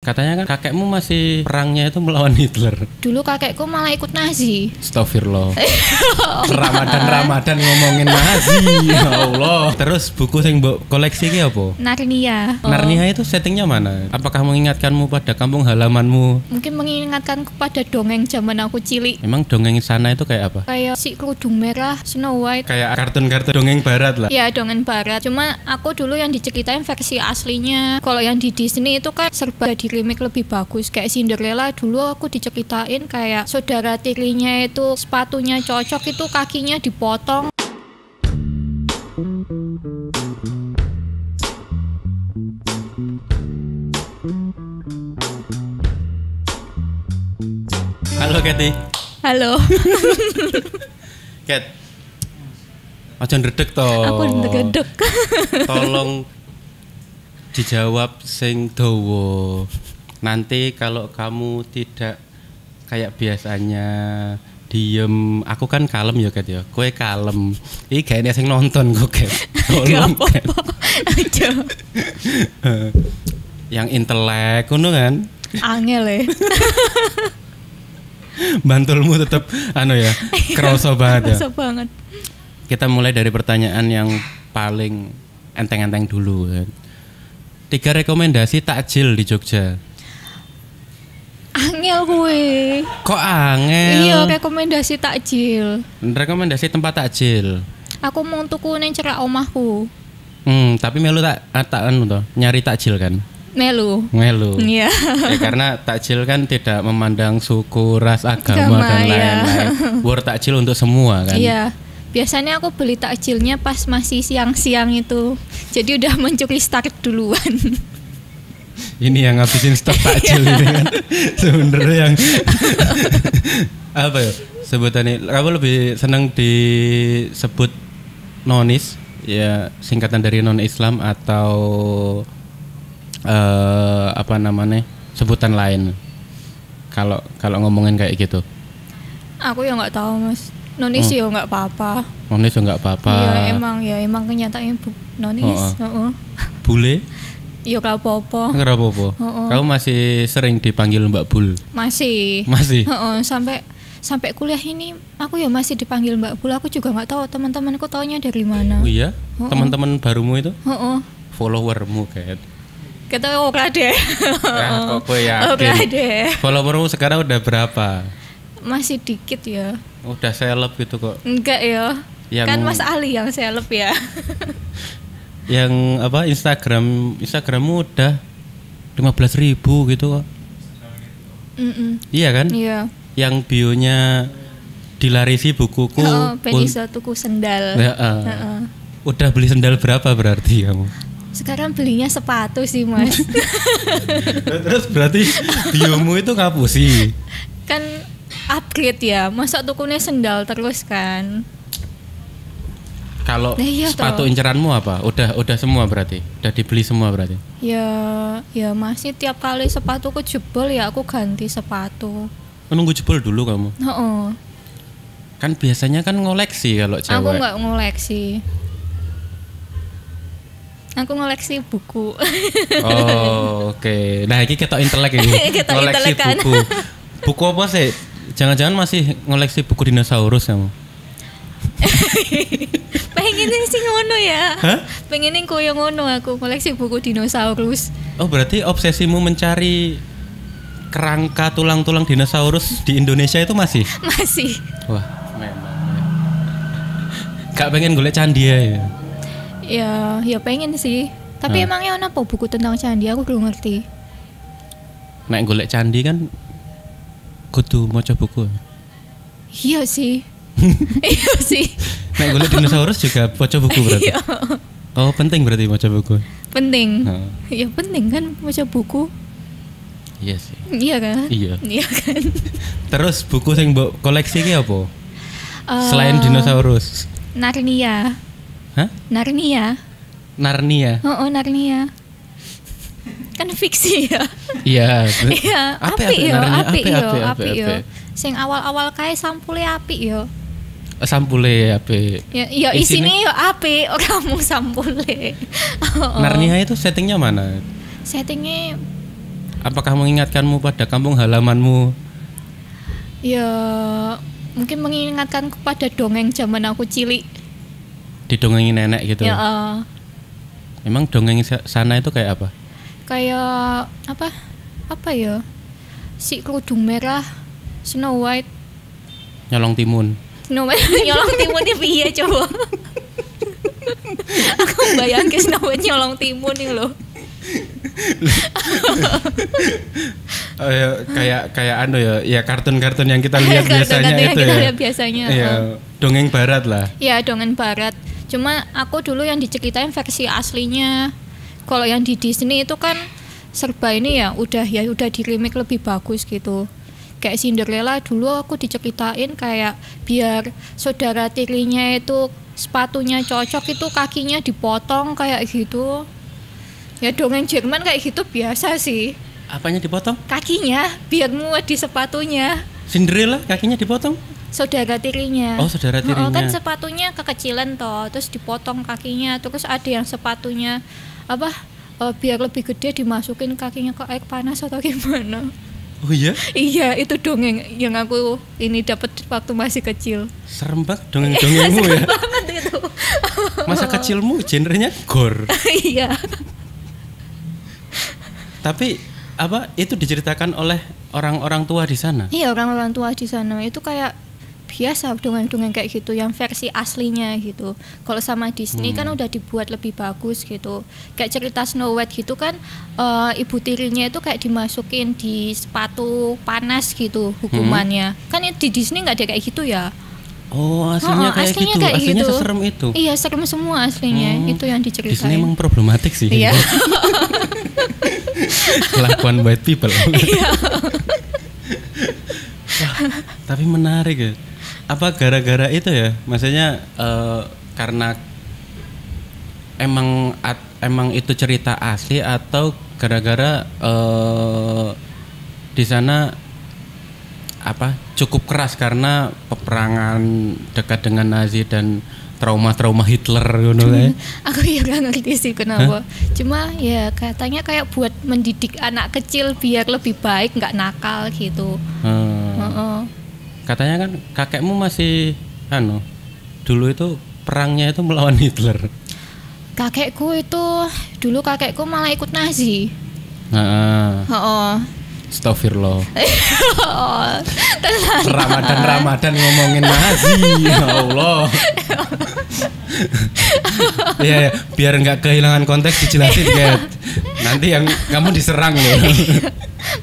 Katanya kan kakekmu masih perangnya itu melawan Hitler. Dulu kakekku malah ikut Nazi. Astagfirullah. Ramadan ngomongin Nazi. Ya Allah. Terus buku sing mbok koleksi ki apa? Narnia. Narnia itu settingnya mana? Apakah mengingatkanmu pada kampung halamanmu? Mungkin mengingatkanku pada dongeng zaman aku cilik. Emang dongeng sana itu kayak apa? Kayak si kerudung merah, Snow White. Kayak kartun-kartun dongeng barat lah. Ya, dongeng barat. Cuma aku dulu yang diceritain versi aslinya. Kalau yang di Disney itu kan serba di remake lebih bagus. Kayak Cinderella dulu aku diceritain kayak saudara tirinya itu sepatunya cocok, itu kakinya dipotong. Halo Kathy. Halo. Kat. Aja ndredeg to. Aku ndredeg. Tolong dijawab sing dawa. Nanti kalau kamu tidak kayak biasanya diem, aku kan kalem ya Kat ya. Kowe kalem. Iki gak sing nonton kok Kat. Tolong Kat. Aja. Yang intelek ngono kan. Angel ya. Bantulmu tetap ya kerasa banget ya. Kerasa banget. Kita mulai dari pertanyaan yang paling enteng-enteng dulu kan. 3 rekomendasi takjil di Jogja. Angel gue. Kok angel? Iya, rekomendasi takjil. Rekomendasi tempat takjil. Aku mau tuku neng cerak omahku. Tapi melu tak anu to, nyari takjil kan? Melu. Iya. Ya, karena takjil kan tidak memandang suku, ras, agama dan lain-lain. War takjil untuk semua kan? Iya. Biasanya aku beli takjilnya pas masih siang-siang itu. Jadi udah mencuri start duluan. Ini yang ngabisin stok takjil ini kan. Sebenarnya yang apa ya? Sebutannya kamu lebih senang disebut nonis, ya singkatan dari non Islam atau apa namanya? Sebutan lain. Kalau ngomongin kayak gitu. Aku ya nggak tahu Mas. Nonis ya nggak apa-apa. Nonis ya nggak apa-apa. Iya emang kenyataannya nonis. Bule? Iya nggak apa-apa. Nggak apa-apa. Kamu masih sering dipanggil Mbak Bul? Masih. Sampai kuliah ini aku ya masih dipanggil Mbak Bul. Aku juga nggak tahu teman-temanku taunya dari mana. Oh iya? Teman-teman barumu itu? Followermu kayak? Kita ora deh. Ya, kok gue yakin. Followermu sekarang udah berapa? Masih dikit ya. Udah seleb gitu kok. Enggak ya. Kan Mas Ali yang seleb ya. Yang apa Instagrammu udah 15.000 gitu kok. Iya kan? Iya. Yang bionya dilarisi bukuku. Bisa tuku sendal. Udah beli sendal berapa berarti kamu? Sekarang belinya sepatu sih Mas. Terus berarti biomu itu ngapusi? Kan upgrade ya, masa tukunya sendal terus kan. Kalau sepatu inceranmu apa? Udah semua berarti? Udah dibeli semua berarti? Ya masih tiap kali sepatuku jebol ya aku ganti sepatu. Menunggu jebol dulu kamu? Kan biasanya kan ngoleksi kalau cewek. Aku nggak ngoleksi. Aku ngoleksi buku. Oh, oke. Nah, ini ketok intelek ini. Ngoleksi buku. Buku apa sih? Jangan-jangan masih ngoleksi buku dinosaurus kamu? Pengen sih ngono ya. Hah? Pengen koyo ngono aku ngoleksi buku dinosaurus. Oh, berarti obsesimu mencari kerangka tulang-tulang dinosaurus di Indonesia itu masih? Masih. Wah, memang. Gak pengen golek candi ya? Ya pengen sih. Tapi emangnya apa buku tentang candi? Aku belum ngerti. Nek golek candi kan kudu maca buku. Iya sih. Iya sih. Nek golek dinosaurus juga maca buku berarti. Oh, penting berarti maca buku. Penting. Ya penting kan maca buku. Iya sih. Iya kan? Iya kan. Terus buku sing mbok koleksi ki apa? Selain dinosaurus. Narnia. Hah? Narnia. Narnia. Narnia. Kan fiksi ya. Iya. Iya, apik yo. Apik. Sing awal-awal kae sampule apik yo. Sampule apik. Ya isine yo apik, ora mung sampule. Narnia itu settingnya mana? Settingnya apakah mengingatkanmu pada kampung halamanmu? Ya mungkin mengingatkan kepada dongeng zaman aku cilik. Didongengin nenek gitu. Ya Emang dongeng sana itu kayak apa? kayak apa ya? Si kerudung merah, Snow White. Nyolong timun. Snow White nyolong timunnya piye coba? Aku bayangin Snow White nyolong timun nih loh. Oh, ya, kayak anu ya kartun-kartun yang kita lihat biasanya Kartun-kartun yang itu kita ya. lihat biasanya. Iya, dongeng barat lah. Ya dongeng barat. Cuma aku dulu yang diceritain versi aslinya. Kalau yang di Disney itu kan serba ini ya udah di remake lebih bagus gitu. Kayak Cinderella dulu aku diceritain kayak biar saudara tirinya itu sepatunya cocok itu kakinya dipotong kayak gitu. Ya dongeng Jerman kayak gitu biasa sih. Apanya dipotong? Kakinya biar muat di sepatunya. Cinderella kakinya dipotong? Saudara tirinya. Oh, saudara tirinya. Kan sepatunya kekecilan toh, terus dipotong kakinya, terus ada yang sepatunya biar lebih gede dimasukin kakinya ke air panas atau gimana. Oh iya? Iya, itu dongeng yang aku ini dapat waktu masih kecil. Serem banget dongeng-dongengmu ya. Banget itu. Masa kecilmu genrenya gore. Iya. Tapi itu diceritakan oleh orang-orang tua di sana? Iya, orang-orang tua di sana itu kayak biasa dongeng-dongeng kayak gitu yang versi aslinya gitu. Kalau sama Disney kan udah dibuat lebih bagus gitu. Kayak cerita Snow White gitu kan ibu tirinya itu kayak dimasukin di sepatu panas gitu hukumannya. Kan di Disney nggak ada kayak gitu ya. Oh, aslinya kayak aslinya gitu. Kayak aslinya gitu. seserem itu. Iya, serem semua aslinya. Itu yang diceritain. Disney emang problematik sih. Iya. Kelakuan white people. Iya. Wah, tapi menarik ya. Apa gara-gara itu ya? Maksudnya karena emang itu cerita asli atau gara-gara di sana cukup keras karena peperangan dekat dengan Nazi dan trauma-trauma Hitler gitu ya. Aku ya gak ngerti sih kenapa. Cuma ya katanya kayak buat mendidik anak kecil biar lebih baik, nggak nakal gitu. Katanya kan kakekmu masih dulu itu perangnya itu melawan Hitler. Kakekku malah ikut Nazi. Astagfirullah. Ramadan ngomongin Nazi. Ya Allah. Ya, biar nggak kehilangan konteks dijelasin Kat. Nanti yang kamu diserang loh.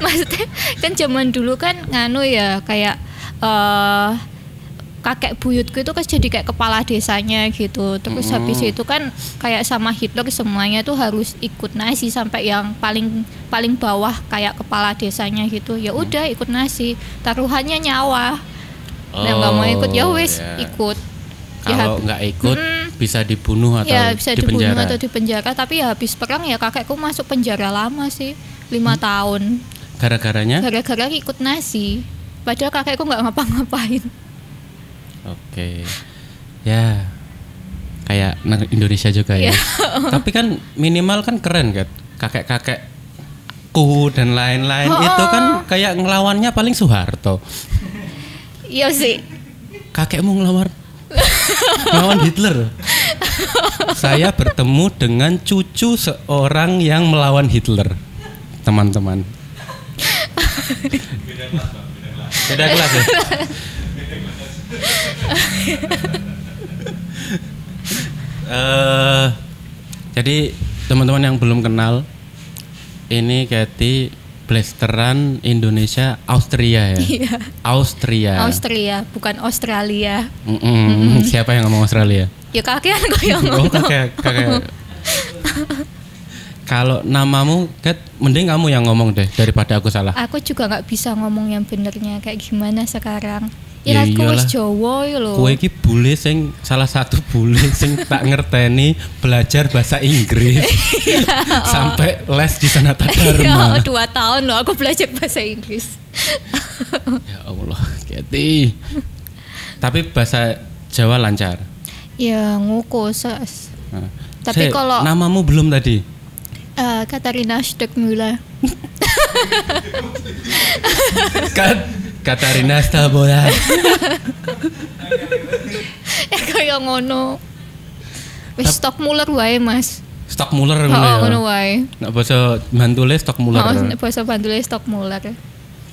Maksudnya kan zaman dulu kan kayak kakek buyutku itu kan jadi kayak kepala desanya gitu. Terus habis itu kan kayak sama Hitler semuanya tuh harus ikut Nazi sampai yang paling bawah kayak kepala desanya gitu. Ya udah ikut Nazi, taruhannya nyawa. Nggak mau ikut ya wis ikut. Kalau nggak ikut bisa dibunuh atau bisa dipenjara. Dibunuh atau dipenjara. Tapi ya habis perang ya kakekku masuk penjara lama sih, 5 tahun. Gara-garanya? Gara-gara ikut Nazi. Padahal kakekku nggak ngapa-ngapain. Oke. Ya. Kayak Indonesia juga ya. Tapi kan minimal kan keren kan. Kakek-kakekku dan lain-lain itu kan kayak ngelawannya paling Soeharto. Iya sih. Kakekmu ngelawan Hitler. Saya bertemu dengan cucu seorang yang melawan Hitler. Teman-teman. Beda kelas ya. Jadi teman-teman yang belum kenal, ini Katy blasteran Indonesia Austria ya. Iya. Austria, bukan Australia. Siapa yang ngomong Australia? Ya kakean kok yang ngomong. Oh, kakek. Kalau namamu, Kat, mending kamu yang ngomong deh daripada aku salah. Aku juga nggak bisa ngomong yang benernya kayak gimana sekarang. Ya Iratku iyalah. wis Jawa ya lho. Kowe iki bule sing salah satu bule sing tak ngerteni belajar bahasa Inggris sampai les di Sanata Dharma. 2 tahun loh aku belajar bahasa Inggris. Ya Allah, Katy. Tapi bahasa Jawa lancar. Ya ngukus. Nah. Tapi kalau namamu belum tadi. Katarina Stegmüller. Katarina Stabola. Kaya ngono. Wis stok Muller wae, Mas. Stok Muller ngono wae. Nek basa Bantule stok Muller. Nek basa Bantule stok Muller.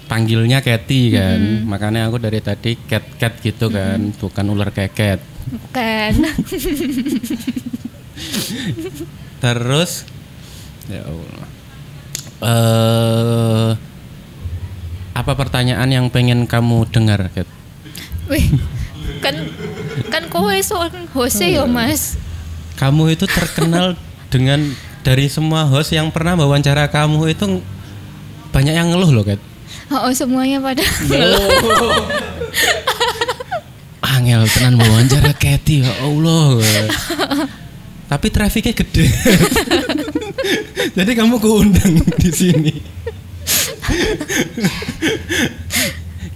Panggilnya Cathy kan. Makanya aku dari tadi cat gitu kan, bukan ular keket. Bukan. Terus ya Allah. Apa pertanyaan yang pengen kamu dengar, Kat? Wih, kan kowe soal host ya, Mas. Kamu itu terkenal dengan dari semua host yang pernah wawancara kamu itu banyak yang ngeluh loh, Kat. Oh, semuanya pada ngeluh. Angel tenan wawancara Cathy, ya Allah. Tapi trafiknya gede. Jadi kamu keundang di sini.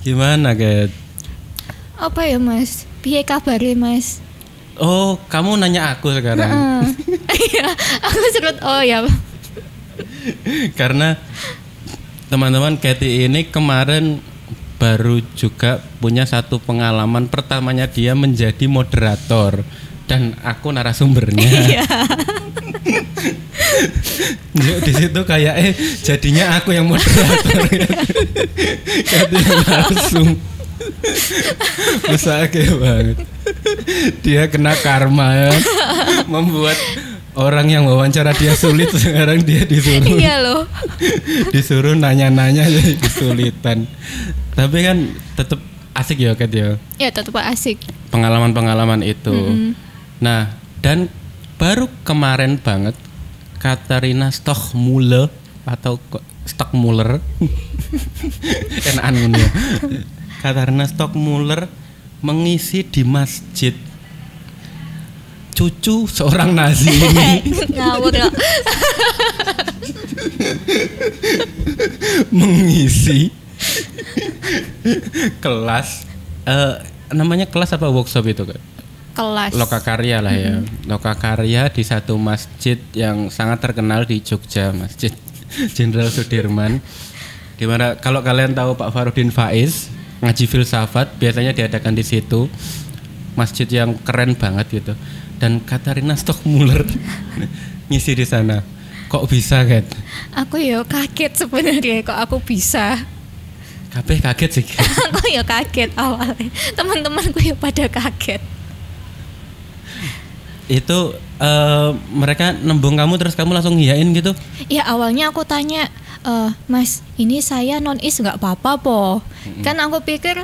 Gimana, Kat? Apa ya, Mas? Piye kabare, Mas? Oh, kamu nanya aku sekarang. Iya, aku serut. Oh ya. Karena teman-teman, Cathy ini kemarin baru juga punya satu pengalaman pertamanya dia menjadi moderator dan aku narasumbernya. Iya. Di situ kayak jadinya aku yang moderator. Cathy langsung mesake banget. Dia kena karma ya. Membuat orang yang wawancara dia sulit, sekarang dia disuruh. Iya loh. Disuruh nanya-nanya jadi kesulitan. Tapi kan tetap asik ya, Kat ya. Ya tetap asik. Pengalaman-pengalaman itu. Nah, dan baru kemarin banget Katarina Stockmuller atau Stockmuller. Enakan ngono ya. Katarina Stockmuller mengisi di masjid cucu seorang Nazi ini. Ngawur ya. Mengisi kelas namanya kelas apa workshop itu, Kak? Kelas. Lokakarya lah ya. Lokakarya di satu masjid yang sangat terkenal di Jogja, Masjid Jenderal Sudirman. Dimana kalau kalian tahu Pak Farudin Faiz ngaji filsafat biasanya diadakan di situ. Masjid yang keren banget gitu. Dan Katarina Stockmuller ngisi di sana. Kok bisa, Kat? Aku ya kaget sebenarnya kok aku bisa. Kabeh kaget sih, Kat. Aku ya kaget awalnya. Teman-temanku ya pada kaget. Itu mereka nembung kamu terus kamu langsung ngiyain gitu? Ya awalnya aku tanya, Mas, ini saya non-is nggak apa-apa po? Kan aku pikir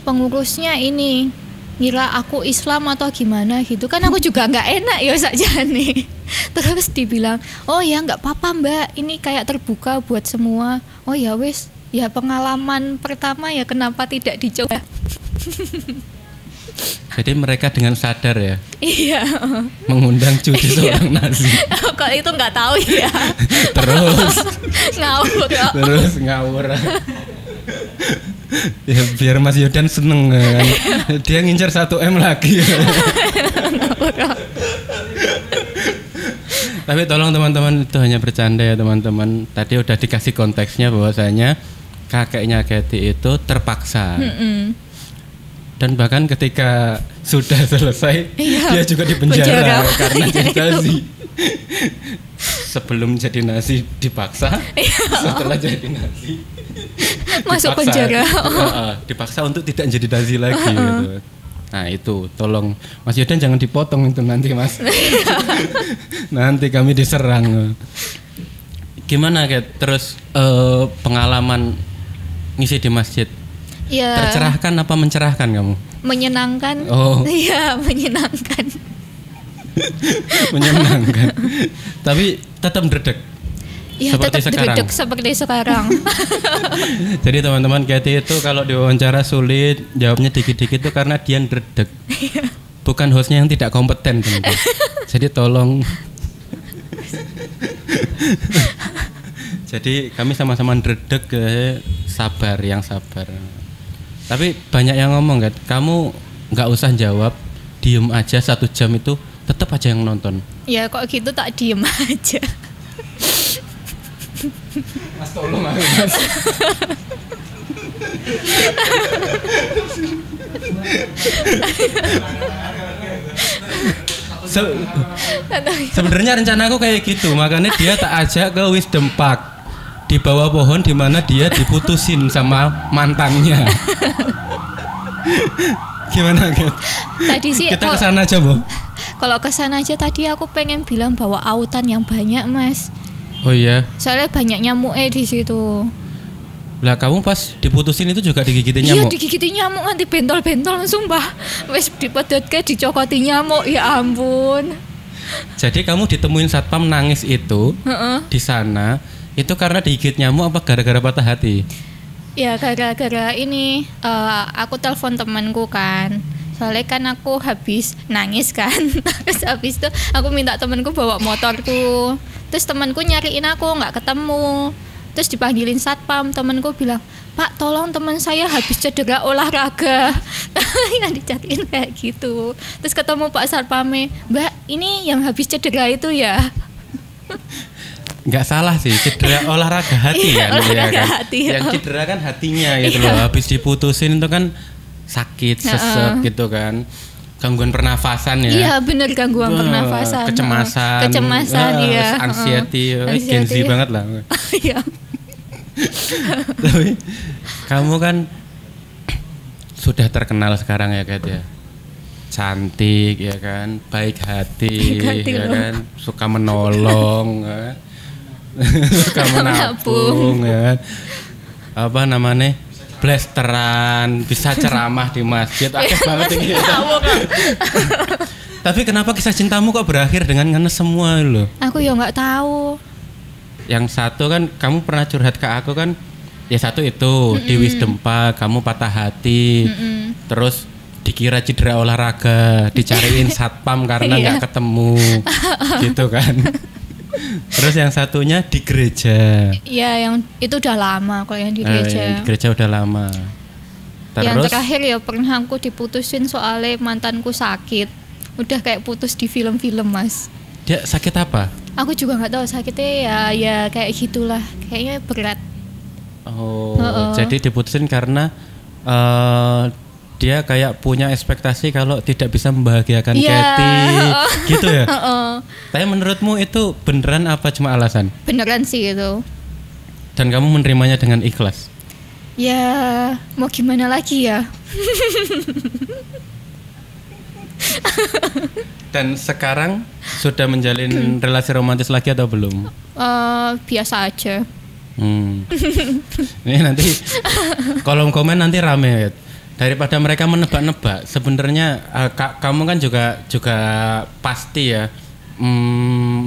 pengurusnya ini ngira aku Islam atau gimana gitu. Kan aku juga nggak enak ya sakjane. Terus dibilang, oh ya nggak apa-apa Mbak, ini kayak terbuka buat semua. Oh ya wis, ya pengalaman pertama ya kenapa tidak dicoba. Jadi mereka dengan sadar ya? Iya. Mengundang cucu seorang Nazi. Kok itu nggak tahu ya? Terus ngawur ya. Terus ngawur. Ya biar Mas Yodan seneng kan. Dia ngincar 1M lagi. Tapi tolong teman-teman, itu hanya bercanda ya teman-teman. Tadi udah dikasih konteksnya bahwasanya kakeknya Cathy itu terpaksa. Dan bahkan ketika sudah selesai, dia juga dipenjara karena jadi Nazi. Sebelum jadi Nazi dipaksa, setelah jadi Nazi masuk dipaksa, penjara. Dipaksa untuk tidak jadi Nazi lagi. Gitu. Nah itu, tolong Mas Yodan jangan dipotong itu nanti Mas. Nanti kami diserang. Gimana Kat? Terus pengalaman ngisi di masjid? Ya. Tercerahkan apa mencerahkan kamu? Menyenangkan. Oh. Iya, menyenangkan. Menyenangkan. Tapi tetap dredeg. Ya, tetap dredeg seperti sekarang. Jadi teman-teman, Cathy itu kalau diwawancara sulit, jawabnya dikit-dikit itu karena dia dredeg. Bukan hostnya yang tidak kompeten, teman-teman. Jadi tolong. Jadi kami sama-sama dredeg, sabar, yang sabar. Tapi banyak yang ngomong kan, kamu nggak usah jawab, diem aja 1 jam itu tetap aja yang nonton. Ya kok gitu tak diem aja. Mas tolong aku Mas. Sebenarnya rencana aku kayak gitu, makanya dia tak ajak ke Wisdom Park di bawah pohon di mana dia diputusin sama mantannya. Gimana Kat? Tadi sih Kita kesana aja Bu. kalau kesana aja tadi aku pengen bilang bawa autan yang banyak Mas. Oh iya. Soalnya banyak nyamuk di situ. Lah kamu pas diputusin itu juga digigitin Iya nyamuk? digigitin nyamuk nanti bentol-bentol sumpah. Wes dipedotke dicokoti nyamuk ya ampun. Jadi kamu ditemuin satpam nangis itu di sana itu karena digigit nyamuk apa gara-gara patah hati? Ya gara-gara ini aku telepon temanku kan. Soalnya kan aku habis nangis kan. Terus habis itu aku minta temanku bawa motorku. Terus temanku nyariin aku nggak ketemu. Terus dipanggilin satpam, temanku bilang, "Pak, tolong teman saya habis cedera olahraga." Yang dicariin kayak gitu. Terus ketemu Pak Satpamnya, "Mbak, ini yang habis cedera itu ya?" Nggak salah sih, cedera olahraga hati Iya, kan, olahraga ya kan? hati, Yang cedera kan hatinya gitu loh. Habis diputusin itu kan sakit, sesek gitu kan, gangguan pernafasan ya. Iya bener gangguan pernafasan. Kecemasan iya. Anxiety, Gen Z banget lah. Iya. Tapi kamu kan sudah terkenal sekarang ya Kat ya. Cantik ya kan, baik hati ya loh. kan, suka menolong ya. Suka menabung ya kan. Apa namanya? Blasteran, bisa ceramah di masjid, akeh banget ini. Tapi kenapa kisah cintamu kok berakhir dengan ngenes semua loh? Aku ya nggak tahu. Yang satu kan kamu pernah curhat ke aku kan, ya satu itu di Wisdom Park kamu patah hati, terus dikira cedera olahraga, dicariin satpam karena nggak ketemu, gitu kan. Terus yang satunya di gereja. Ya yang itu udah lama kalau yang di gereja. Di gereja udah lama. Terus yang terakhir ya pernah aku diputusin soalnya mantanku sakit. Udah kayak putus di film-film Mas. dia sakit apa? Aku juga nggak tahu sakitnya ya kayak gitulah, kayaknya berat. Oh, jadi diputusin karena dia kayak punya ekspektasi kalau tidak bisa membahagiakan Kathy, gitu ya. Tapi menurutmu itu beneran apa cuma alasan? Beneran sih itu. Dan kamu menerimanya dengan ikhlas? Ya mau gimana lagi ya. Dan sekarang sudah menjalin relasi romantis lagi atau belum? Biasa aja. Ini nanti kolom komen nanti rame ya. Daripada mereka menebak-nebak, sebenarnya kamu kan juga pasti ya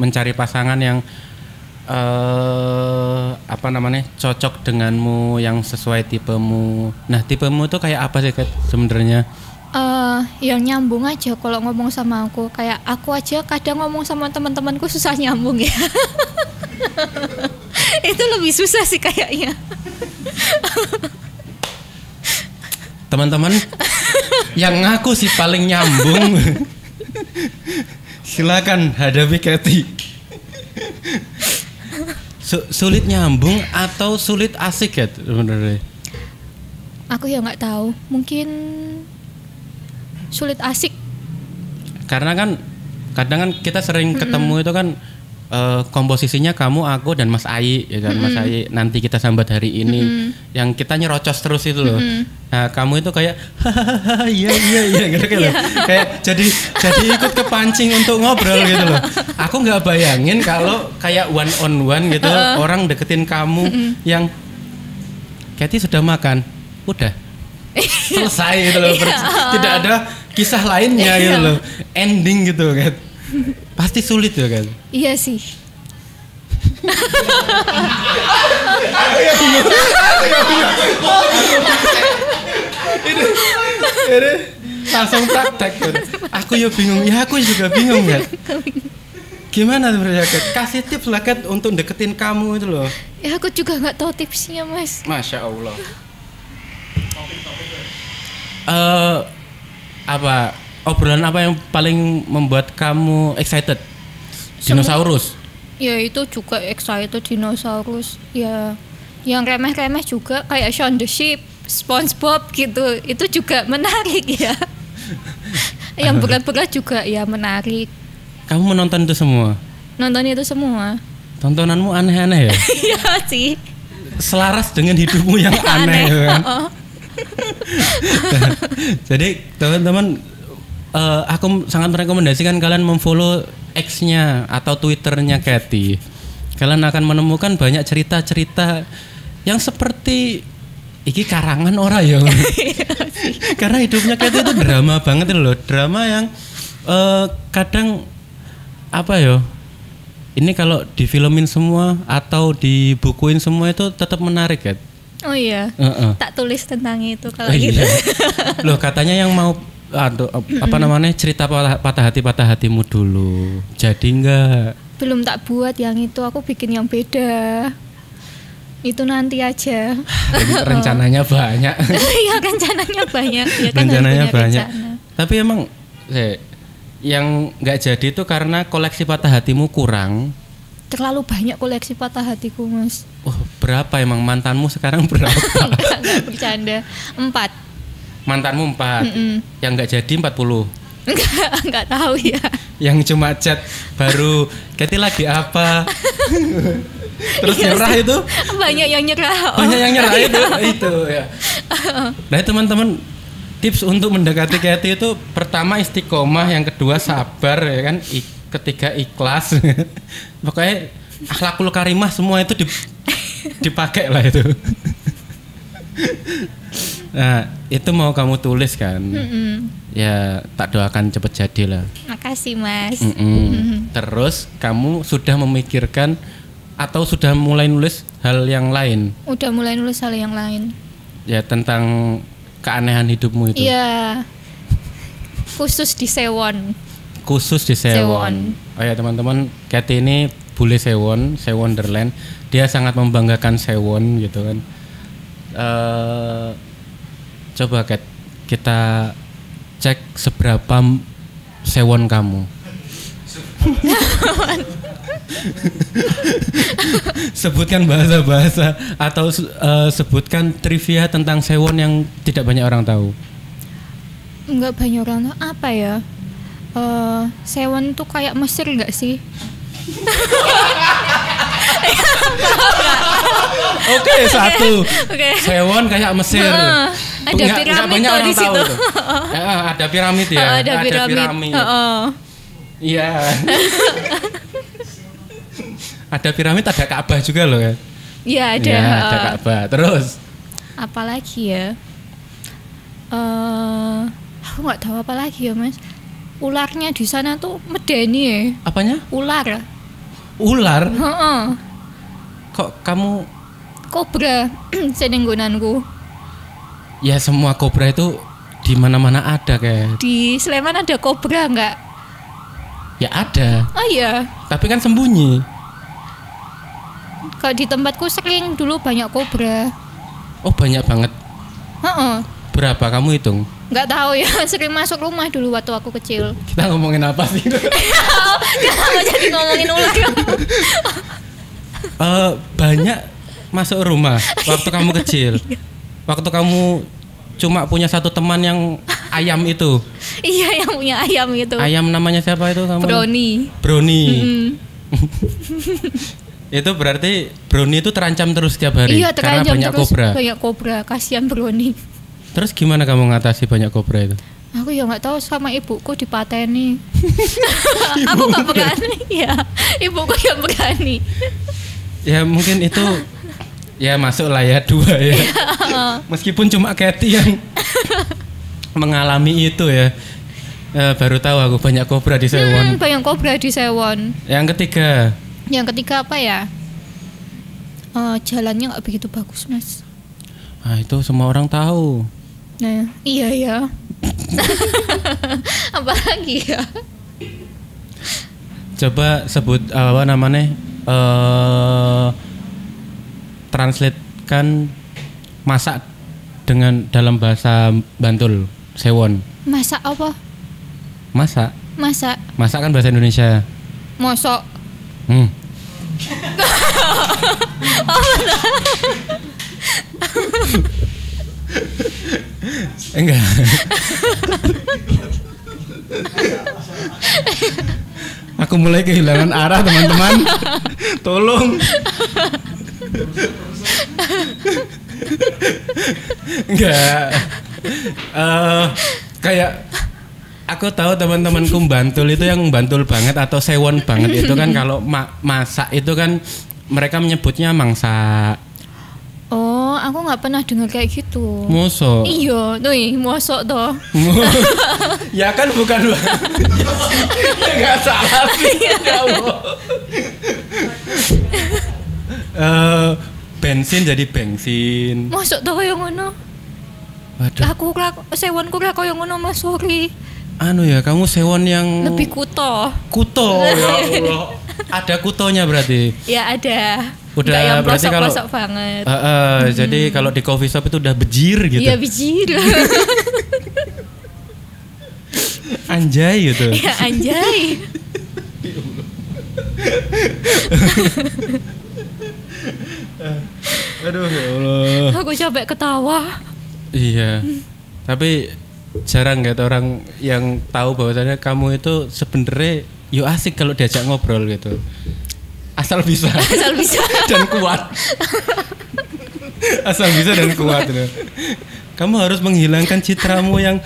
mencari pasangan yang apa namanya cocok denganmu, yang sesuai tipemu. Nah tipemu tuh kayak apa sih Kat sebenarnya? Yang nyambung aja kalau ngomong sama aku. Kayak aku aja kadang ngomong sama teman-temanku susah nyambung ya. Itu lebih susah sih kayaknya. Teman-teman yang ngaku sih paling nyambung, silakan hadapi Kathy. Sulit nyambung atau sulit asik ya sebenarnya? Aku ya nggak tahu. Mungkin sulit asik. Karena kan kadang kan kita sering ketemu itu kan komposisinya kamu, aku dan Mas Ai ya kan. Mas Ai nanti kita sambat hari ini yang kita nyerocos terus itu loh. Nah kamu itu kayak iya gitu loh. Kayak jadi ikut kepancing untuk ngobrol gitu loh. Aku nggak bayangin kalau kayak one on one gitu orang deketin kamu yang Kathy sudah makan, udah selesai gitu loh. Tidak ada kisah lainnya gitu loh, ending gitu kan. Pasti sulit ya kan? Iya sih. Ini langsung praktek kan. Aku ya bingung, ya aku juga bingung kan. Gimana sebenarnya Kat? Kasih tips lah Kat untuk deketin kamu itu loh. Ya aku juga nggak tahu tipsnya Mas. Masya Allah. Apa obrolan apa yang paling membuat kamu excited? Dinosaurus. Ya itu juga excited dinosaurus. Ya yang remeh-remeh juga kayak Shaun the Sheep, SpongeBob gitu. Itu juga menarik ya. Yang berat-berat juga ya menarik. Kamu menonton itu semua? Nonton itu semua. Tontonanmu aneh-aneh ya? Iya sih. Selaras dengan hidupmu yang aneh kan? Jadi teman-teman, aku sangat merekomendasikan kalian memfollow X-nya atau Twitter-nya Katy. Kalian akan menemukan banyak cerita-cerita yang seperti iki karangan ora ya. Karena hidupnya Katy itu drama banget loh, drama yang kadang apa ya? Ini kalau difilmin semua atau dibukuin semua itu tetap menarik kan? Oh iya. Tak tulis tentang itu kalau Oh, gitu. iya. Loh katanya yang mau apa namanya cerita patah hatimu dulu. Jadi enggak. Belum tak buat yang itu, aku bikin yang beda. Itu nanti aja. Rencananya banyak. Iya rencananya banyak. Ya kan Rencananya harus punya banyak. rencana. Tapi emang yang nggak jadi itu karena koleksi patah hatimu kurang. Terlalu banyak koleksi patah hatiku mas. Oh, berapa emang mantanmu sekarang berapa? Enggak bercanda. 4. Mantanmu 4. Yang nggak jadi 40. Enggak tahu ya. Yang cuma chat baru Katy lagi apa? Terus Iya nyerah sih. itu? Banyak yang nyerah. Banyak yang nyerah itu ya. Nah teman-teman, tips untuk mendekati Katy itu pertama istiqomah, yang kedua sabar ya kan, ketiga ikhlas. Pokoknya akhlakul karimah semua itu dipakai lah itu. Nah itu mau kamu tulis kan? Ya tak doakan cepet jadi lah. Makasih mas. Terus kamu sudah memikirkan atau sudah mulai nulis hal yang lain? Udah mulai nulis hal yang lain. Ya tentang keanehan hidupmu itu. Iya. Khusus di Sewon. Khusus di Sewon. Oh ya teman-teman, Katy ini bule Sewon, Sewonderland. Dia sangat membanggakan Sewon gitu kan. Coba Kat, kita cek seberapa Sewon kamu. Sebutkan bahasa-bahasa atau sebutkan trivia tentang Sewon yang tidak banyak orang tahu. Enggak banyak orang tahu. Apa ya? Sewon tuh kayak Mesir enggak sih? Oke, satu. Oke. Sewon kayak Mesir. Ada piramid banyak tuh orang di tahu situ. tuh. Ada piramid ya. Ada piramid. Iya. Ada piramid, ada Ka'bah juga loh kan. Iya ada. Ya, ada Ka'bah. Terus apalagi ya? Aku nggak tahu apa lagi ya mas. Ularnya di sana tuh medeni ya. apanya? Ular. Ular? Heeh. Kok kamu? Kobra senenggonanku. Ya semua kobra itu di mana-mana ada kayak. Di Sleman ada kobra nggak? Ya ada. Oh iya. Tapi kan sembunyi. Kalau di tempatku sering dulu banyak kobra. Oh banyak banget. Heeh. Berapa kamu hitung? Nggak tahu ya, sering masuk rumah dulu waktu aku kecil. Kita ngomongin apa sih? Kenapa jadi ngomongin ular? Banyak masuk rumah waktu kamu kecil. Waktu kamu cuma punya satu teman yang ayam itu. Iya, yang punya ayam itu. Ayam namanya siapa itu kamu? Brownie. Brownie. Itu berarti Brownie itu terancam terus setiap hari. Iya, karena terancam banyak terus. kobra. Banyak kobra, kasihan Brownie. Terus gimana kamu ngatasi banyak kobra itu? Aku ya nggak tahu, sama ibuku dipateni. Aku nggak berani ya. Ibuku yang berani. Ya mungkin itu ya masuk lah ya 2 ya. Meskipun cuma Katy yang mengalami itu ya. Baru tahu aku banyak kobra di Sewon. Banyak kobra di Sewon. Yang ketiga? Yang ketiga apa ya? Jalannya nggak begitu bagus mas. Nah itu semua orang tahu. Nah iya ya. Apalagi ya? Coba sebut apa namanya? Translatekan masak dengan dalam bahasa Bantul, Sewon. Masak apa? Masak. Masak. Masak kan bahasa Indonesia. Mosok. Enggak. Aku mulai kehilangan arah, teman-teman. Tolong. Enggak. Kayak aku tahu teman-temanku Bantul itu yang Bantul banget atau sewon banget itu kan kalau masak itu kan mereka menyebutnya mangsa. Oh, aku nggak pernah dengar kayak gitu. Mosok. Iya, tuh mosok toh. Ya kan bukan. Enggak salah sih. Ya Allah. Bensin jadi bensin. Mosok toh kayak ngono. Waduh. Aku sewonku kayak ngono Mas, sorry. Anu ya, kamu sewon yang Lebih kuto. Kuto ya Allah. Ada kutonya berarti. Ya ada. Udah nggak yang berarti kalau pelosok banget. Jadi kalau di coffee shop itu udah bejir gitu. Iya bejir. Anjay gitu. Ya anjay. Aduh ya Allah. Aku capek ketawa. Iya. Tapi jarang gitu orang yang tahu bahwasannya kamu itu sebenarnya yo asik kalau diajak ngobrol gitu. Asal bisa. Asal bisa. Dan kuat. Asal bisa dan kuat gitu. Kamu harus menghilangkan citramu yang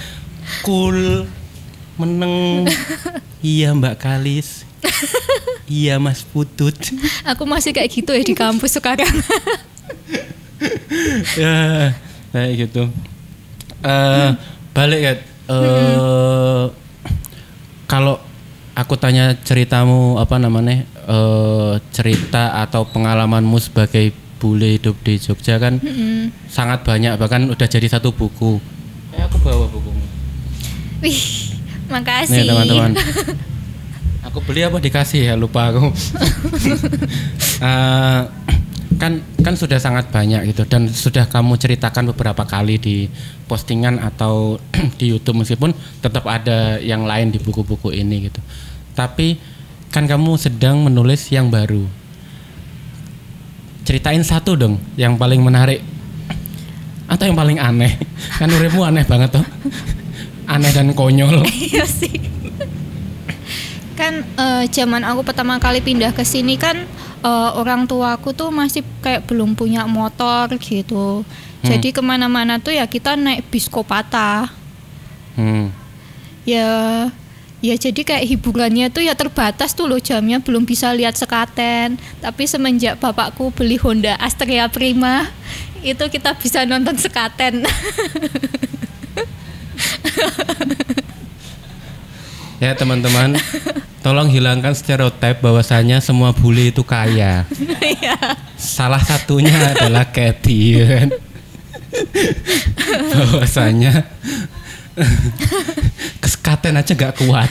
cool, meneng. Iya Mbak Kalis. Iya Mas Putut. Aku masih kayak gitu ya di kampus sekarang. Ya, kayak gitu. Balik ya. Kalau aku tanya ceritamu apa namanya, cerita atau pengalamanmu sebagai bule hidup di Jogja kan sangat banyak, bahkan udah jadi satu buku. Aku bawa bukumu. Wih, makasih. Nih teman-teman. Aku beli apa dikasih ya, lupa aku. kan sudah sangat banyak gitu dan sudah kamu ceritakan beberapa kali di postingan atau di YouTube, meskipun tetap ada yang lain di buku-buku ini gitu. Tapi kan kamu sedang menulis yang baru. Ceritain satu dong yang paling menarik atau yang paling aneh. Kan uripmu aneh banget tuh. Aneh dan konyol. Iya sih. Kan zaman aku pertama kali pindah ke sini kan orang tuaku tuh masih kayak belum punya motor gitu. Jadi kemana-mana tuh ya kita naik bis Kopata. Ya jadi kayak hiburannya tuh ya terbatas tuh loh jamnya, belum bisa lihat sekaten. Tapi semenjak bapakku beli Honda Astrea Prima, itu kita bisa nonton sekaten. Ya teman-teman, tolong hilangkan stereotip bahwasanya semua bule itu kaya. Salah satunya adalah Cathy, kan? Bahwasanya kesekaten aja gak kuat.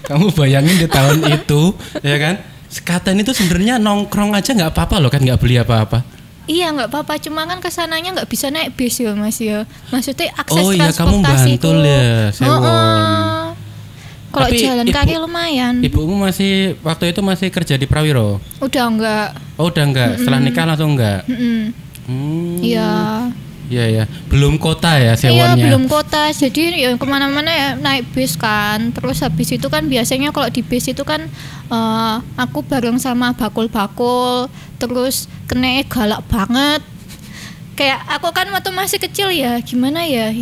Kamu bayangin di tahun itu, ya kan? Sekaten itu sebenarnya nongkrong aja nggak apa-apa loh kan, nggak beli apa-apa. Iya nggak apa-apa, cuma kan kesananya nggak bisa naik bis ya Mas ya. Maksudnya akses oh, iya, kamu Bantul ya, Sewon. Kalau jalan kaki lumayan. Ibumu masih waktu itu masih kerja di Prawiro? Udah enggak. Oh udah enggak, setelah nikah langsung enggak? Iya. Iya ya, belum kota ya sewonnya. Iya belum kota, jadi ya kemana-mana ya naik bis kan. Terus habis itu kan biasanya kalau di bis itu kan aku bareng sama bakul-bakul. Terus kena galak banget. Kayak aku kan waktu masih kecil ya, gimana ya,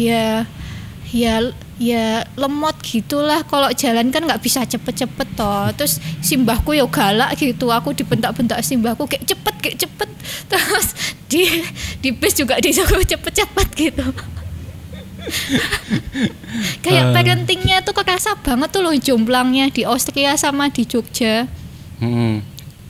ya lemot gitulah, kalau jalan kan nggak bisa cepet-cepet toh. Terus simbahku ya galak gitu, aku dibentak-bentak simbahku kayak cepet. Terus di bis juga disuruh cepet-cepet gitu. Kayak parentingnya tuh kerasa banget tuh loh jomblangnya di Austria sama di Jogja.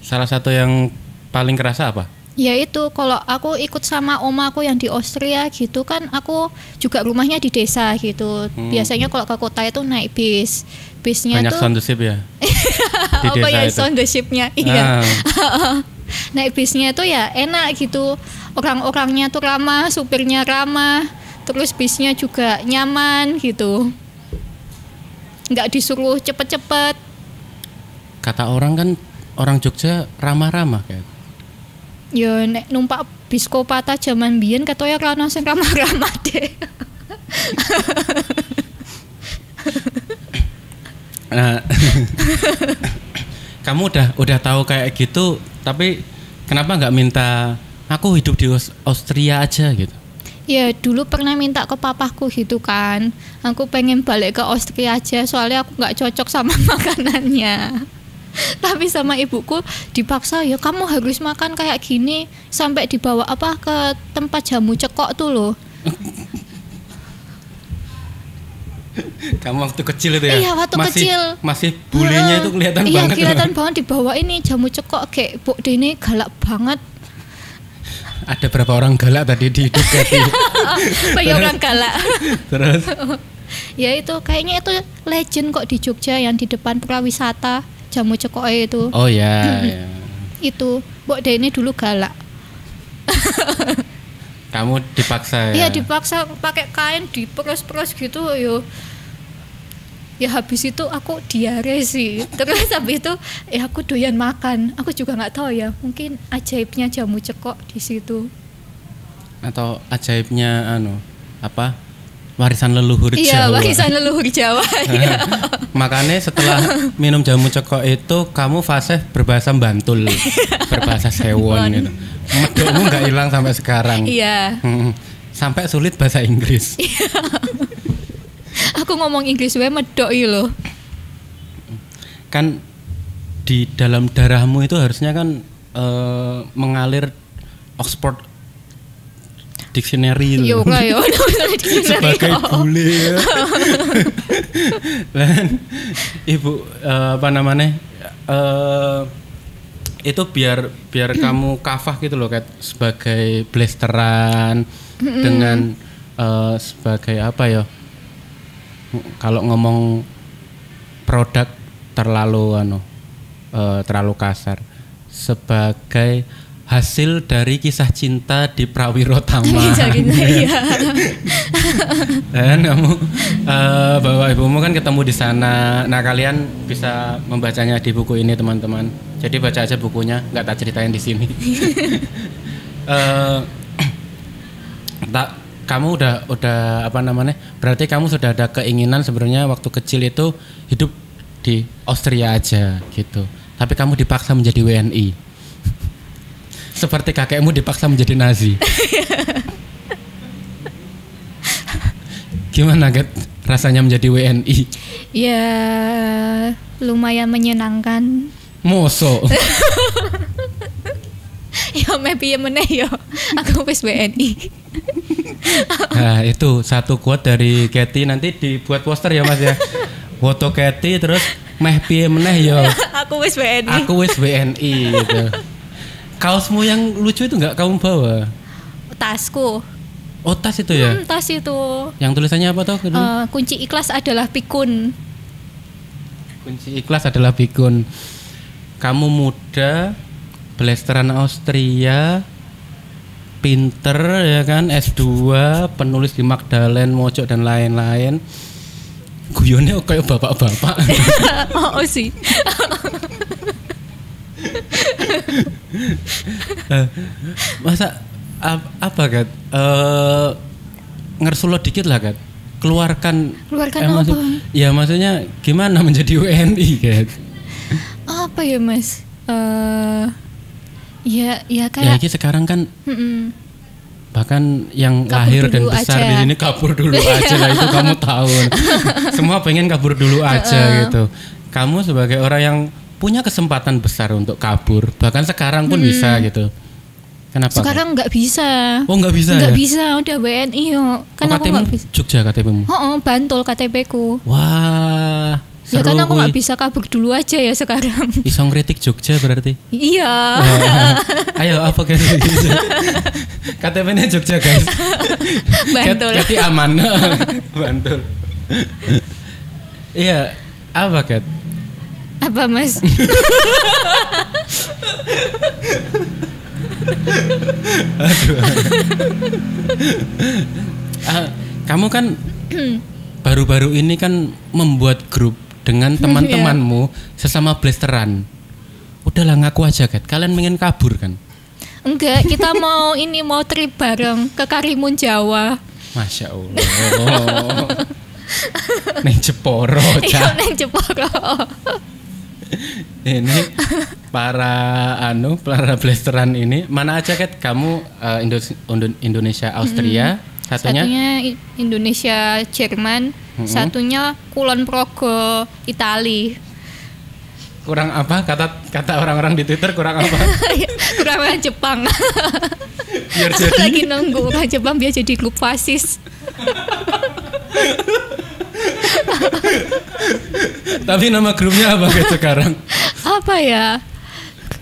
Salah satu yang paling kerasa apa? Ya itu, kalau aku ikut sama omaku yang di Austria gitu kan, aku juga rumahnya di desa gitu. Biasanya kalau ke kota itu naik bis. Bisnya banyak tuh sound the ship ya? Di desa banyak itu? sound the ship-nya, iya. Naik bisnya itu ya enak gitu. Orang-orangnya tuh ramah, supirnya ramah. Terus bisnya juga nyaman gitu. Nggak disuruh cepet-cepet. Kata orang kan, orang Jogja ramah-ramah kayak. Yo nek numpak bis Kopata jaman biyen ketoya kana sing ramah-ramah deh. Nah, kamu udah tahu kayak gitu, tapi kenapa nggak minta aku hidup di Austria aja gitu? Ya dulu pernah minta ke papaku gitu kan. Aku pengen balik ke Austria aja soalnya aku nggak cocok sama makanannya. Tapi sama ibuku dipaksa, ya kamu harus makan kayak gini, sampai dibawa apa ke tempat jamu cekok tuh loh. Kamu waktu kecil itu ya? Iya waktu kecil. Masih bulenya itu kelihatan iya, banget. Iya kelihatan banget dibawa ini jamu cekok, kayak Bok Dene galak banget. Ada berapa orang galak tadi di hidup Kathy? Banyak orang galak. Terus? Ya itu kayaknya itu legend kok di Jogja yang di depan prawisata. Jamu cekok itu. Oh ya, ya. Itu Mbok Dene dulu galak. Kamu dipaksa ya? Iya dipaksa pakai kain diperos-peros gitu yo. Ya habis itu aku diare sih. Terus habis itu aku doyan makan. Aku juga nggak tahu ya, mungkin ajaibnya jamu cekok di situ. Atau ajaibnya apa? Warisan leluhur Jawa. Iya, warisan leluhur Jawa. Ya. Makanya setelah minum jamu cekok itu kamu fase berbahasa Bantul, berbahasa Sewon gitu. Medokmu nggak hilang sampai sekarang. Iya. Sampai sulit bahasa Inggris. Aku ngomong Inggris wae medok iki lho. Kan di dalam darahmu itu harusnya kan mengalir Oxford Dictionary yo kayo sebagai bule ya. Dan ibu apa namanya itu biar kamu kafah gitu loh kayak sebagai blasteran dengan sebagai apa ya, kalau ngomong produk terlalu terlalu kasar, sebagai hasil dari kisah cinta di Prawirotama. Iya. Dan kamu bawa ibumu kan ketemu di sana. Nah kalian bisa membacanya di buku ini teman-teman. Jadi baca aja bukunya, nggak tak ceritain di sini. Kamu udah apa namanya? Berarti kamu sudah ada keinginan sebenarnya waktu kecil itu hidup di Austria aja gitu. Tapi kamu dipaksa menjadi WNI. Seperti kakekmu dipaksa menjadi Nazi. Gimana Gat rasanya menjadi WNI? Ya lumayan menyenangkan. Moso. Ya maybe meneh yo. Aku wis WNI. Nah itu satu quote dari Kathy, nanti dibuat poster ya Mas ya. Foto Kathy terus meh piye meneh yo. Aku wis WNI. Aku wis WNI gitu. Kaosmu yang lucu itu nggak kamu bawa? Tasku. Oh tas itu ya? Tas itu. Yang tulisannya apa tuh? Kunci ikhlas adalah pikun. Kunci ikhlas adalah pikun. Kamu muda, blasteran Austria, pinter ya kan, S2, penulis di Magdalene, Mojok dan lain-lain. Guyonnya kayak bapak-bapak. Oh sih. Masa apa Gat? Ngersulo dikit lah Gat. Keluarkan apa? Ya maksudnya gimana menjadi WNI Gat? Apa ya Mas? Ya kayak. Ya ini sekarang kan. Bahkan yang kabur lahir dan besar aja di sini kabur dulu aja lah, itu kamu tahu. Semua pengen kabur dulu aja gitu. Kamu sebagai orang yang punya kesempatan besar untuk kabur, bahkan sekarang pun bisa gitu. Kenapa? Sekarang nggak bisa. Oh nggak bisa? Nggak ya? bisa, udah WNI yo. Kan aku nggak bisa. Jogja KTP-mu? Bantul KTP-ku. Wah. Ya kan aku nggak bisa kabur dulu aja ya sekarang. Iso ngritik Jogja berarti? Iya. Ayo apa guys? KTP-nya Jogja guys. Bantul. Kati aman. Bantul. Iya. Apa Kat? Apa Mas? Aduh. Kamu kan baru-baru ini kan membuat grup dengan teman-temanmu sesama blasteran. Udahlah ngaku aja Kat, kalian pengen kabur kan? Enggak, kita mau trip bareng ke Karimun Jawa. Masya Allah. Neng Jeporo, Iya, neng Jeporo. Ini para blasteran ini mana aja Kat? Kamu Indonesia, Austria, satunya Indonesia, Jerman, satunya Kulon Progo, Itali. Kurang apa? Kata orang-orang di Twitter kurang apa? Kurang orang Jepang. Biar Aku jadi. lagi nunggu orang Jepang biar jadi grup fasis. Tapi nama grupnya apa Kat sekarang? Apa ya?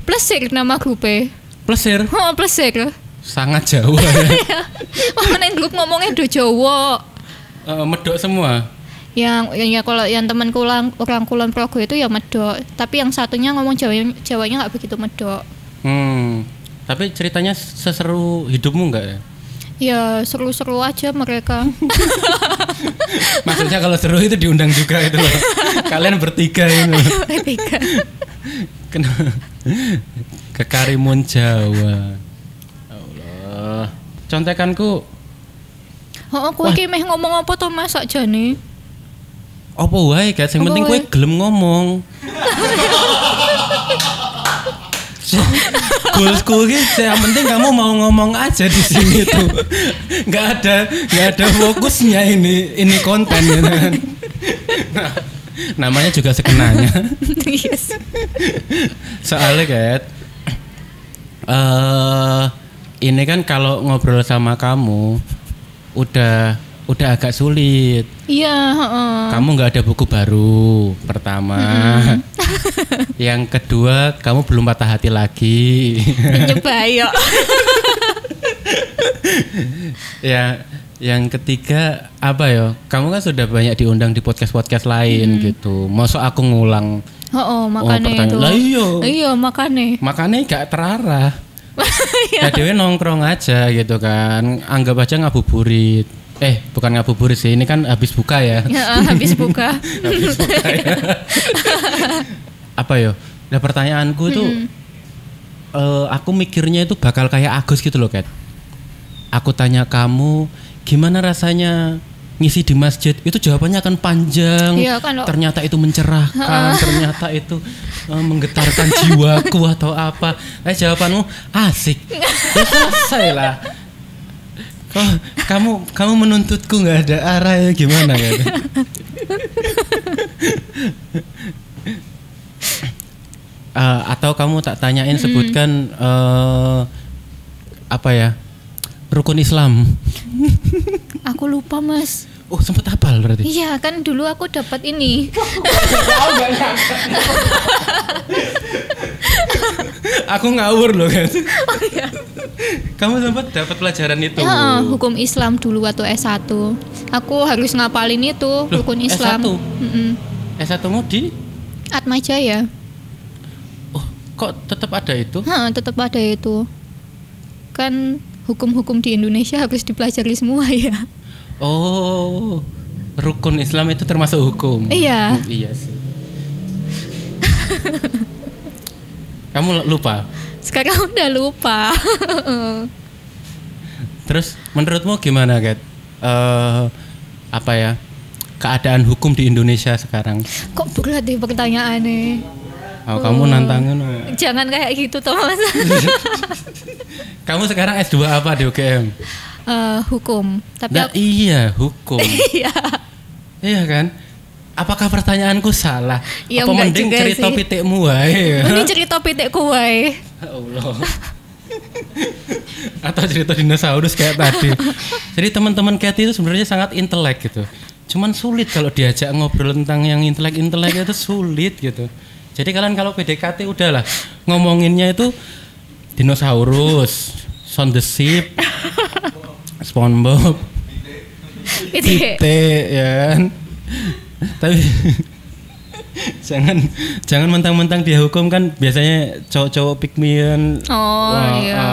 Plesir nama grupnya. Plesir. Oh, Plesir. Sangat Jawa ya. Mana grup ngomongnya do Jawa. Medok semua. Yang kalau yang temanku orang Kulon Progo itu ya medok, tapi yang satunya ngomong Jawanya nggak begitu medok. Tapi ceritanya seseru hidupmu nggak ya? Ya seru-seru aja mereka. Maksudnya kalau seru itu diundang juga itu loh. Kalian bertiga ini. Bertiga. Ke Karimun Jawa. Allah. Contekanku. Oh, kowe iki meh ngomong apa to Mas sakjane? Apa wae Kat, sing penting kowe gelem ngomong. Goalsku gitu, yang penting kamu mau ngomong aja di sini tuh. Nggak ada fokusnya ini konten gitu kan. Nah, namanya juga sekenanya. Yes. Soalnya Kat, ini kan kalau ngobrol sama kamu udah agak sulit. Iya, Kamu nggak ada buku baru, pertama. Yang kedua, kamu belum patah hati lagi. Nyebayok. Ya, yang ketiga apa ya? Kamu kan sudah banyak diundang di podcast lain gitu. Masuk aku ngulang. Makanya itu. Lah iya makanya. Makanya gak terarah. Ya dewe nongkrong aja gitu kan. Anggap aja ngabuburit. Bukan ngabuburit sih, ini kan habis buka ya. Habis buka. Habis buka ya. Apa ya? Nah pertanyaanku itu, aku mikirnya itu bakal kayak Agus gitu loh Kat. Aku tanya kamu, gimana rasanya ngisi di masjid? Itu jawabannya akan panjang. Iya, kan, ternyata itu mencerahkan, ternyata itu menggetarkan jiwaku atau apa. Jawabanmu asik. Ya selesai lah. Kamu menuntutku nggak ada arah ya gimana kan? Atau kamu tak tanyain sebutkan apa ya rukun Islam? Aku lupa Mas. Oh sempet hafal berarti? Iya kan dulu aku dapat ini. Aku ngawur loh kan. Oh iya. Kamu sempat dapat pelajaran itu? Ya, hukum Islam dulu waktu S1. Aku harus ngapalin itu rukun Islam. S1? S1-mu di? Atmajaya. Oh, kok tetap ada itu? Tetap ada itu. Kan hukum-hukum di Indonesia harus dipelajari semua ya. Oh, rukun Islam itu termasuk hukum? Iya. Iya sih. Kamu lupa? Sekarang udah lupa. Terus menurutmu gimana Kat? Apa ya keadaan hukum di Indonesia sekarang? Kok berat deh pertanyaannya? Kamu nantangin. Jangan kayak gitu Thomas. Kamu sekarang S2 apa di UGM? Hukum. Tapi iya hukum. Iya. Iya kan? Apakah pertanyaanku salah? Ya, apa mending cerita pitikmu wae? Mending cerita pitikku wae. Allah. Atau cerita dinosaurus kayak tadi. Jadi teman-teman Kathy itu sebenarnya sangat intelek gitu. Cuman sulit kalau diajak ngobrol tentang yang intelek itu sulit gitu. Jadi kalian kalau PDKT udahlah ngomonginnya itu dinosaurus, Shaun the Sheep, SpongeBob, Pite ya kan. Tapi jangan mentang-mentang dia hukum kan biasanya cowok-cowok pikmian. Iya.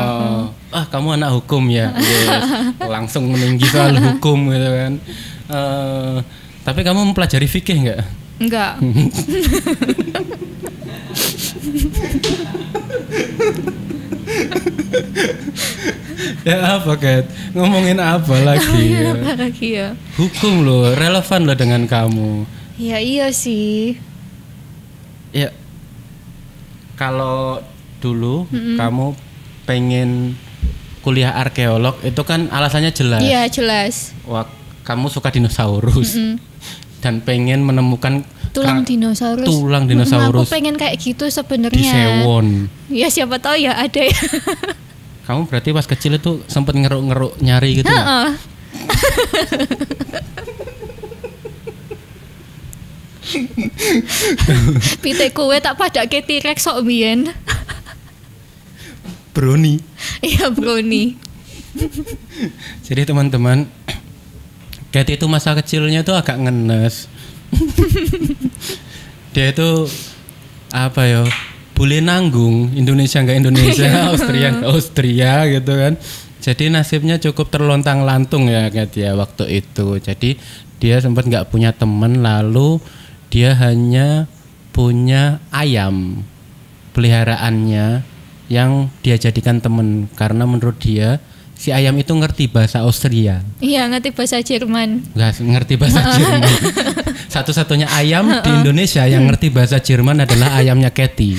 Kamu anak hukum ya. Yes. Langsung meninggi soal hukum gitu kan. Tapi kamu mempelajari fikih enggak? Enggak. Ya apa Kat? Ngomongin apa lagi ya? Apa lagi ya? Hukum loh, relevan loh dengan kamu. Ya iya sih. Ya, kalau dulu kamu pengen kuliah arkeolog itu kan alasannya jelas. Iya jelas. Wah, kamu suka dinosaurus dan pengen menemukan Tulang dinosaurus. Tulang dinosaurus. Aku pengen kayak gitu sebenarnya. Di Sewon. Ya siapa tahu ya ada ya. Kamu berarti pas kecil itu sempet ngeruk-ngeruk nyari gitu ya? Pite kowe tak padake T-Rex sok biyen. Brownie. Iya brownie. Jadi teman-teman, Kat itu masa kecilnya tuh agak ngenes. Dia itu apa ya? Boleh nanggung, Indonesia nggak Indonesia, Austria nggak Austria gitu kan. Jadi nasibnya cukup terlontang-lantung ya Kat ya waktu itu. Jadi dia sempat nggak punya teman, lalu dia hanya punya ayam peliharaannya yang dia jadikan teman karena menurut dia si ayam itu ngerti bahasa Austria. Iya ngerti bahasa Jerman. Nggak ngerti bahasa Jerman. Satu-satunya ayam di Indonesia yang ngerti bahasa Jerman adalah ayamnya Kathy.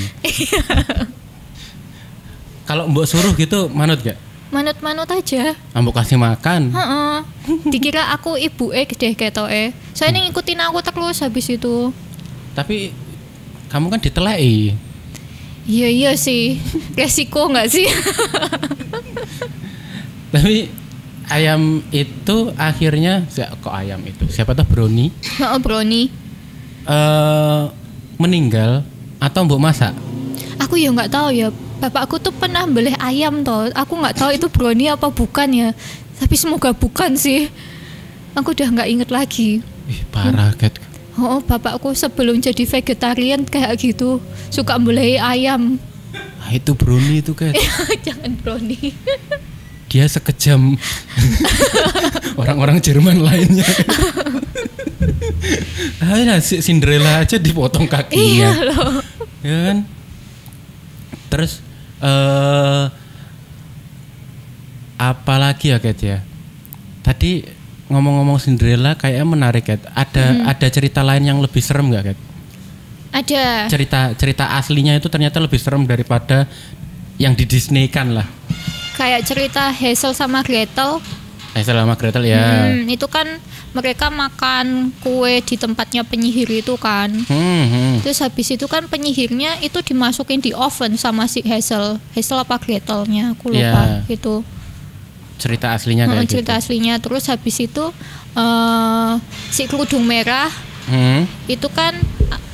Kalau mbok suruh gitu manut gak? Manut-manut aja. Mbok kasih makan. Dikira aku ibu deh ketoke. Soalnya ngikutin aku terus habis itu. Tapi kamu kan ditelai. Iya sih. Resiko nggak sih? Tapi ayam itu akhirnya kok ayam itu? Siapa tahu brownie? Brownie. Meninggal atau mbok masak? Aku ya nggak tahu ya. Bapakku tuh pernah beli ayam toh. Aku nggak tahu itu brownie apa bukan ya. Tapi semoga bukan sih. Aku udah nggak inget lagi. Ih parah Kat. Bapakku sebelum jadi vegetarian kayak gitu suka beli ayam. Nah, itu brownie itu Kat. Jangan brownie. Dia sekejam orang-orang Jerman lainnya. Cinderella aja dipotong kakinya. Iya loh. Ya kan? Terus apalagi ya Kat ya? Tadi ngomong-ngomong Cinderella kayaknya menarik Kat. Ada cerita lain yang lebih serem nggak Kat? Ada. Cerita aslinya itu ternyata lebih serem daripada yang di Disney kan lah. Kayak cerita Hansel sama Gretel. Hansel sama Gretel ya. Itu kan mereka makan kue di tempatnya penyihir itu kan. Terus habis itu kan penyihirnya itu dimasukin di oven sama si Hansel apa Gretelnya aku lupa gitu. Cerita aslinya kayak cerita gitu. aslinya. Terus habis itu si kerudung merah itu kan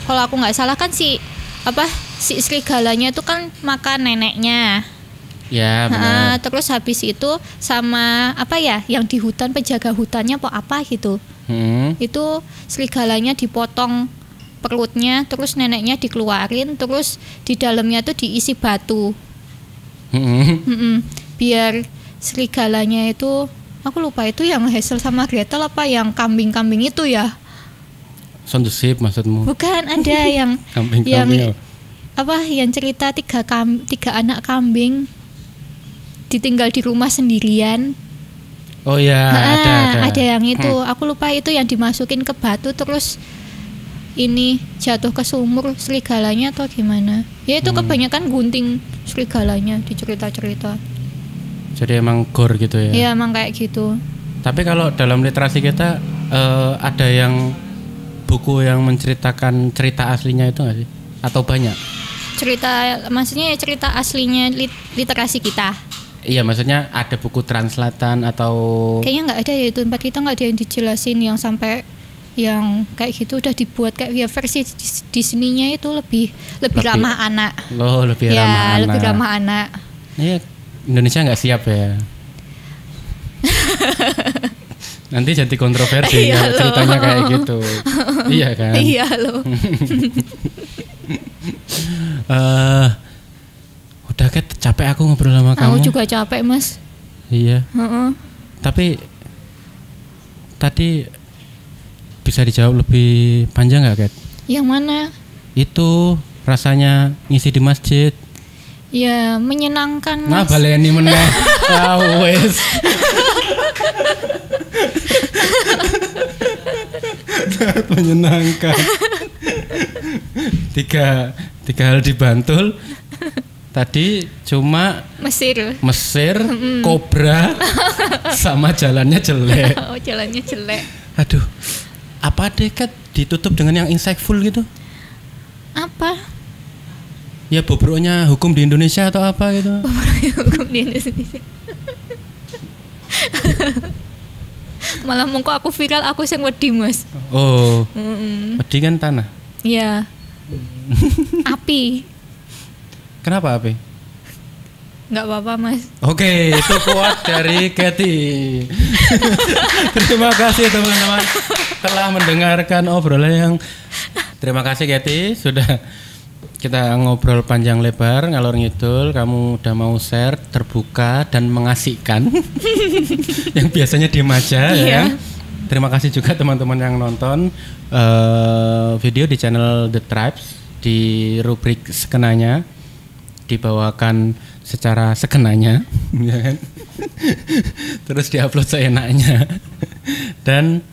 kalau aku nggak salah kan si serigalanya itu kan makan neneknya. Ya benar. Terus habis itu sama apa ya yang di hutan penjaga hutannya apa gitu. Itu serigalanya dipotong perutnya, terus neneknya dikeluarin, terus di dalamnya tuh diisi batu. Biar serigalanya itu aku lupa itu yang Hansel sama Gretel apa yang kambing-kambing itu ya. Son the Sheep maksudmu? Bukan, ada yang kambing-kambing yang cerita tiga anak kambing ditinggal di rumah sendirian. Oh ya, ada yang itu. Aku lupa itu yang dimasukin ke batu terus ini jatuh ke sumur serigalanya atau gimana. Ya itu kebanyakan gunting serigalanya di cerita-cerita. Jadi emang gore gitu ya? Iya emang kayak gitu. Tapi kalau dalam literasi kita ada yang buku yang menceritakan cerita aslinya itu nggak sih? Atau banyak? Maksudnya ya cerita aslinya literasi kita. Iya, maksudnya ada buku translatan atau kayaknya nggak ada ya, itu tempat kita nggak ada yang dijelasin yang sampai yang kayak gitu udah dibuat kayak ya versi Disney-nya itu lebih ramah anak. Loh, lebih ramah anak. Lebih ramah anak. Iya, Indonesia nggak siap ya. Nanti jadi kontroversi ya ceritanya kayak gitu. Iya kan? Iya loh. Udah capek aku ngobrol sama kamu. Aku juga capek Mas. Iya. Tapi tadi bisa dijawab lebih panjang nggak Kat? Yang mana? Itu rasanya ngisi di masjid. Ya menyenangkan Nah, Mas. baleni meneh. Ah wis. Menyenangkan. Tiga hal di Bantul. Tadi cuma Mesir, kobra, sama jalannya jelek. Oh, jalannya jelek. Aduh, apa deh Kat ditutup dengan yang insightful gitu? Apa? Ya bobroknya hukum di Indonesia atau apa gitu? Hukum di Indonesia. Malah mengko aku viral aku sing wedi Mas. Oh, wedi kan tanah. Iya. Api. Kenapa api? Nggak apa-apa Mas. Oke, itu kuat dari Katy. Terima kasih teman-teman telah mendengarkan obrolan yang. Terima kasih Katy sudah kita ngobrol panjang lebar ngalor ngidul. Kamu udah mau share, terbuka dan mengasihkan. Yang biasanya diem aja ya. Terima kasih juga teman-teman yang nonton video di channel The Tribes di rubrik Sekenanya. Dibawakan secara sekenanya, ya kan? Terus diupload seenaknya, dan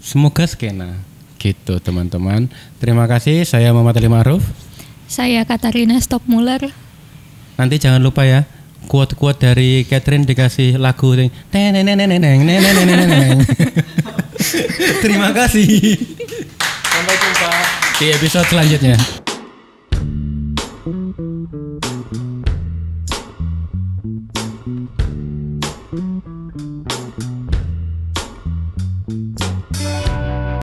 semoga skena, gitu teman-teman. Terima kasih, saya Muhammad Ali Ma'ruf. Saya Katarina Stockmuller. Nanti jangan lupa ya, quote-quote dari Catherine dikasih lagu yang Terima kasih. Sampai jumpa di episode selanjutnya.